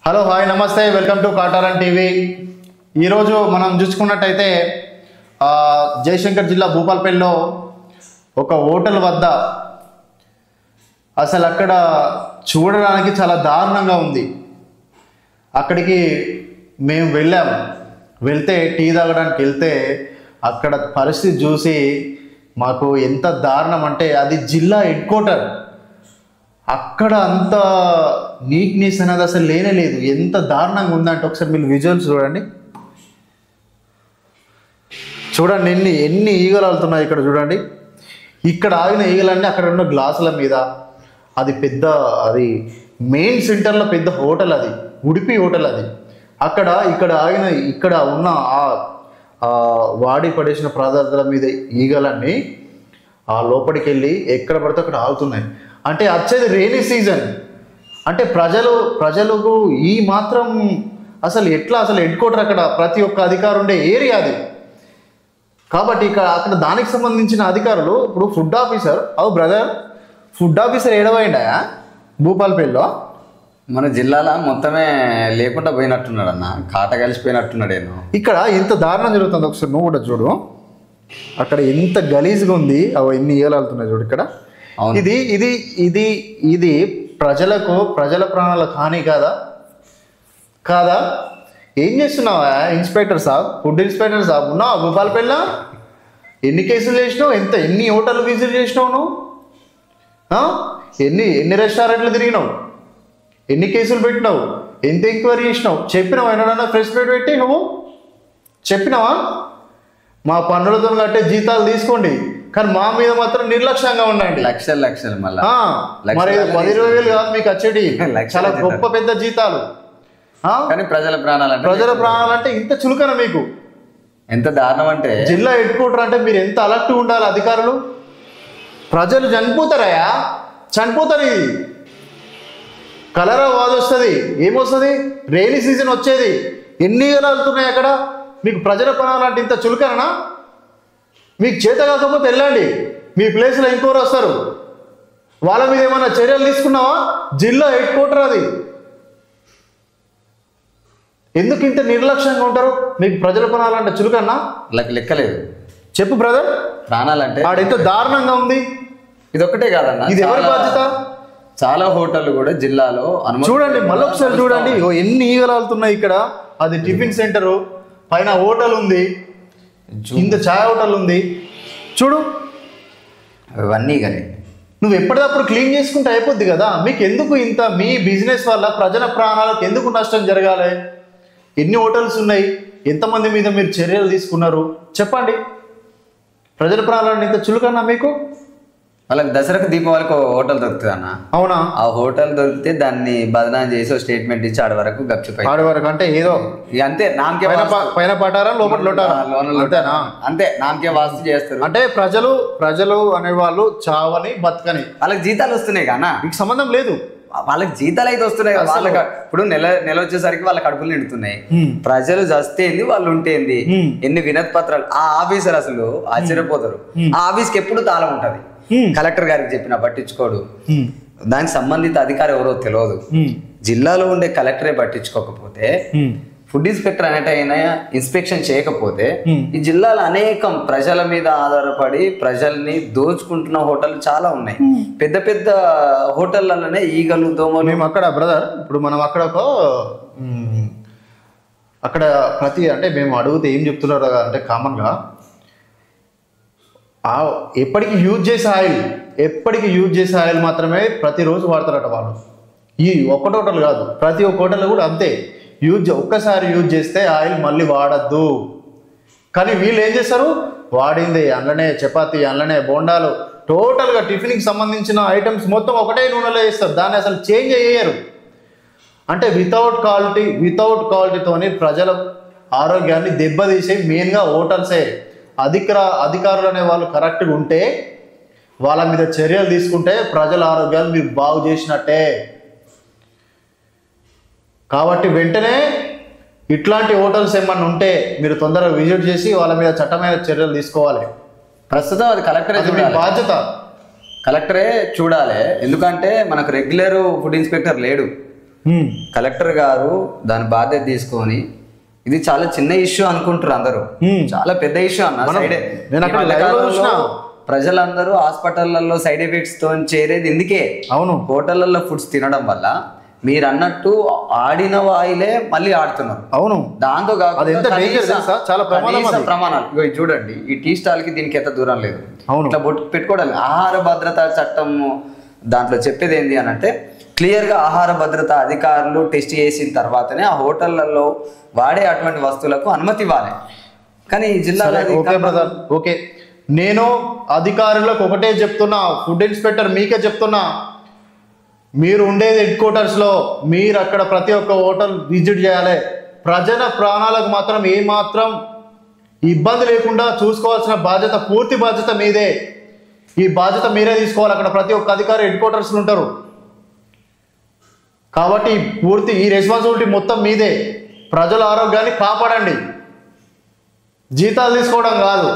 Hello hi నమస్తే welcome to కాటారన్ TV. ఈరోజు మనం చూసుకున్నట్టయితే జయశంకర్ జిల్లా భూపాలపల్లిలో ఒక హోటల్ వద్ద అసలు అక్కడ చూడడానికి చాలా దారుణంగా ఉంది. అక్కడికి మేము వెళ్తే టీ తాగడానికి వెళ్తే అక్కడ పరిస్థితి చూసి మాకు ఎంత దారుణం అంటే అది జిల్లా హెడ్ క్వార్టర్. అక్కడ అంత నీట్నెస్ అనేది అసలు లేనే లేదు. ఎంత దారుణంగా ఉందంటే ఒకసారి మీరు విజువల్స్ చూడండి ఎన్ని ఈగలు వెళ్తున్నాయి ఇక్కడ చూడండి. ఇక్కడ ఆగిన ఈగలన్నీ అక్కడ ఉన్న గ్లాసుల మీద. అది మెయిన్ సెంటర్లో పెద్ద హోటల్, అది ఉడిపి హోటల్. అది ఇక్కడ ఉన్న వాడి పడేసిన పదార్థాల మీద ఈగలన్నీ ఆ లోపలికి వెళ్ళి ఎక్కడ పడితే అక్కడ ఆగుతున్నాయి. అంటే వచ్చేది రైనీ సీజన్. అంటే ప్రజలకు ఈ మాత్రం అసలు హెడ్ క్వార్టర్ అక్కడ ప్రతి ఒక్క అధికారి ఉండే ఏరియా అది. కాబట్టి అక్కడ దానికి సంబంధించిన అధికారులు ఇప్పుడు ఫుడ్ ఆఫీసర్ ఫుడ్ ఆఫీసర్ ఏడవైండా భూపాలపల్లిలో మన జిల్లాలో మొత్తమే లేకుండా పోయినట్టున్నాడు అన్న, కాట కలిసిపోయినట్టున్నాడేమో. ఇక్కడ ఎంత దారుణం జరుగుతుంది ఒకసారి నువ్వు కూడా చూడు. అక్కడ ఎంత గలీజ్గా ఉంది, అవి ఎన్ని ఈగలు వెళ్తున్నాయి చూడు. ఇక్కడ ఇది ఇది ఇది ఇది ప్రజల ప్రాణాలకు హాని కాదా? ఏం చేస్తున్నావా ఫుడ్ ఇన్స్పెక్టర్ సాబ్ ఉన్నావా భూపాలపల్లిలో? ఎన్ని కేసులు చేసినావు? ఎన్ని హోటల్ విజిట్ చేసినావు నువ్వు? ఎన్ని రెస్టారెంట్లు తిరిగినావు? ఎన్ని కేసులు పెట్టినావు? ఎంత ఎంక్వైరీ చేసినావు? చెప్పినావు ఎన్నడన్నా ప్రెస్ మీట్ పెట్టి నువ్వు చెప్పినావా? మా పన్నులతో కట్టే జీతాలు తీసుకోండి, కానీ మా మీద మాత్రం నిర్లక్ష్యంగా ఉండండి. లక్షలు మళ్ళీ మరి 10-20 కాదు మీకు వచ్చేటి, చాలా గొప్ప పెద్ద జీతాలు. కానీ ప్రజల ప్రాణాలంటే ఇంత చులకన మీకు. ఎంత దారుణం అంటే జిల్లా హెడ్ క్వార్టర్ అంటే మీరు ఎంత అలర్ట్ ఉండాలి అధికారులు. ప్రజలు చనిపోతారు. ఇది కలరా వాదు వస్తుంది, ఏమొస్తుంది? రైనీ సీజన్ వచ్చేది, ఎన్ని ఈగలు వెళ్తున్నాయి అక్కడ. మీకు ప్రజల ప్రాణాలంటే ఇంత చులకనా? మీకు చేత కాకపోతే వెళ్ళండి, మీ ప్లేస్లో ఇంకోరు వస్తారు, వాళ్ళ మీద ఏమైనా చర్యలు తీసుకున్నావా? జిల్లా హెడ్ క్వార్టర్ అది. ఎందుకు ఇంత నిర్లక్ష్యంగా ఉంటారు? మీకు ప్రజల ప్రాణాలంటే చులకన్నా? లెక్కలేదు. చెప్పు బ్రదర్, ప్రాణాలంటే ఆడెంత దారుణంగా ఉంది. ఇది ఒక్కటే కాదన్న, ఇది ఎవరి బాధ్యత? చాలా హోటళ్ళు కూడా జిల్లాలో చూడండి, మళ్ళీ ఒకసారి చూడండి ఎన్ని ఈగలు వెళ్తున్నాయి ఇక్కడ. అది టిఫిన్ సెంటరు, పైన హోటల్ ఉంది, కింద ఛాయ్ హోటల్ ఉంది. చూడు ఇవన్నీ కానీ నువ్వు ఎప్పటికప్పుడు క్లీన్ చేసుకుంటే అయిపోద్ది కదా. మీకు ఎందుకు ఇంత? మీ బిజినెస్ వల్ల ప్రజల ప్రాణాలకు ఎందుకు నష్టం జరగాలి? ఎన్ని హోటల్స్ ఉన్నాయి? ఎంతమంది మీద మీరు చర్యలు తీసుకున్నారు చెప్పండి. ప్రజల ప్రాణాలను ఇంత చులకన్నా మీకు? వాళ్ళకి దసరాకు దీపావళికి హోటల్ దొరుకుతుంది అన్న. అవునా? ఆ హోటల్ దొరికితే దాన్ని బదనాం చేసి స్టేట్మెంట్ ఇచ్చి ఆడ వరకు గప్చిపోయి అంటే ఏదో అంతే, నామకే పైన పటారా లోపల అంతే నామకే వాస్తు చేస్తారు. అంటే ప్రజలు అనేవాళ్ళు చావని బతకని వాళ్ళకి జీతాలు వస్తున్నాయి కానా, మీకు సంబంధం లేదు. వాళ్ళకి జీతాలు అయితే వస్తున్నాయి. వాళ్ళకి ఇప్పుడు నెల వచ్చేసరికి వాళ్ళ కడుపులు నిండుతున్నాయి. ప్రజలు చస్తేంది, వాళ్ళు ఉంటేంది, ఎన్ని వినతి పత్రాలు. ఆ ఆఫీసర్ అసలు ఆశ్చర్యపోతారు. ఆ ఆఫీస్కి ఎప్పుడు తాళం ఉంటది. కలెక్టర్ గారికి చెప్పినా పట్టించుకోడు, దానికి సంబంధిత అధికారి ఎవరో తెలియదు. జిల్లాలో ఉండే కలెక్టరే పట్టించుకోకపోతే, ఫుడ్ ఇన్స్పెక్టర్ అనేటైనా ఇన్స్పెక్షన్ చేయకపోతే, ఈ జిల్లాలో అనేకం ప్రజల మీద ఆధారపడి ప్రజల్ని దోచుకుంటున్న హోటల్ చాలా ఉన్నాయి. పెద్ద పెద్ద హోటళ్లలోనే ఈగలు, దోమలు. మేము అక్కడ బ్రదర్, ఇప్పుడు మనం అక్కడ అంటే మేము అడిగితే ఏం చెప్తున్నారు అంటే కామన్గా ఎప్పటికీ యూజ్ చేసే ఆయిల్ మాత్రమే ప్రతిరోజు వాడతారట వాళ్ళు. ఈ ఒక్కటి హోటల్ కాదు, ప్రతి ఒక్క హోటల్ కూడా అంతే. ఒక్కసారి యూజ్ చేస్తే ఆయిల్ మళ్ళీ వాడద్దు. కానీ వీళ్ళు ఏం చేస్తారు? వాడింది అందులోనే చపాతీ, అందులోనే బోండాలు, టోటల్గా టిఫిన్కి సంబంధించిన ఐటమ్స్ మొత్తం ఒకటే నూనెలో వేస్తారు. దాన్ని అసలు చేంజ్ చేయరు. అంటే వితౌట్ క్వాలిటీతోని ప్రజల ఆరోగ్యాన్ని దెబ్బతీసే మెయిన్గా హోటల్సే. అధికారులు అనే వాళ్ళు కరెక్ట్గా ఉంటే, వాళ్ళ మీద చర్యలు తీసుకుంటే ప్రజల ఆరోగ్యాలు మీరు బాగు చేసినట్టే. కాబట్టి వెంటనే ఇట్లాంటి హోటల్స్ ఏమన్నా ఉంటే మీరు తొందరగా విజిట్ చేసి వాళ్ళ మీద చట్టమైన చర్యలు తీసుకోవాలి. ప్రస్తుతం అది కలెక్టరే బాధ్యత. కలెక్టరే చూడాలి. ఎందుకంటే మనకు రెగ్యులర్ ఫుడ్ ఇన్స్పెక్టర్ లేడు. కలెక్టర్ గారు దాని బాధ్యత తీసుకొని, ఇది చాలా చిన్న ఇష్యూ అనుకుంటారు అందరూ, చాలా పెద్ద ఇష్యూ అన్న. ప్రజలందరూ హాస్పిటళ్లలో సైడ్ ఎఫెక్ట్స్ తో చేరేది ఇందుకే. అవును, హోటళ్లలో ఫుడ్స్ తినడం వల్ల మీరు అన్నట్టు ఆడిన వాయిలే మళ్ళీ ఆడుతున్నారు. అవును, దాంతో చాలా ప్రమాణాలు ఇగో చూడండి, ఈ టీ స్టాల్ కి దీనికి ఎంత దూరం లేదు. ఇట్లా పెట్టుకోవడానికి ఆహార భద్రతా చట్టం దాంట్లో చెప్పేది ఏంటి అని అంటే, క్లియర్ గా ఆహార భద్రతా అధికారులు టెస్ట్ చేసిన తర్వాతనే ఆ హోటళ్లలో వాడే అటువంటి వస్తువులకు అనుమతి ఇవ్వాలి. కానీ ఈ జిల్లాలో ఓకే, నేను అధికారులకు ఒకటే చెప్తున్నా, ఫుడ్ ఇన్స్పెక్టర్ మీకే చెప్తున్నా, మీరు ఉండేది హెడ్ క్వార్టర్స్లో, మీరు అక్కడ ప్రతి ఒక్క హోటల్ విజిట్ చేయాలి. ప్రజల ప్రాణాలకు మాత్రం ఏమాత్రం ఇబ్బంది లేకుండా చూసుకోవాల్సిన బాధ్యత, పూర్తి బాధ్యత మీదే. ఈ బాధ్యత మీరే తీసుకోవాలి. అక్కడ ప్రతి ఒక్క అధికారి హెడ్ క్వార్టర్స్లో ఉంటారు కాబట్టి పూర్తి ఈ రెస్పాన్సిబిలిటీ మొత్తం మీదే. ప్రజల ఆరోగ్యాన్ని కాపాడండి, జీతాలు తీసుకోవడం కాదు.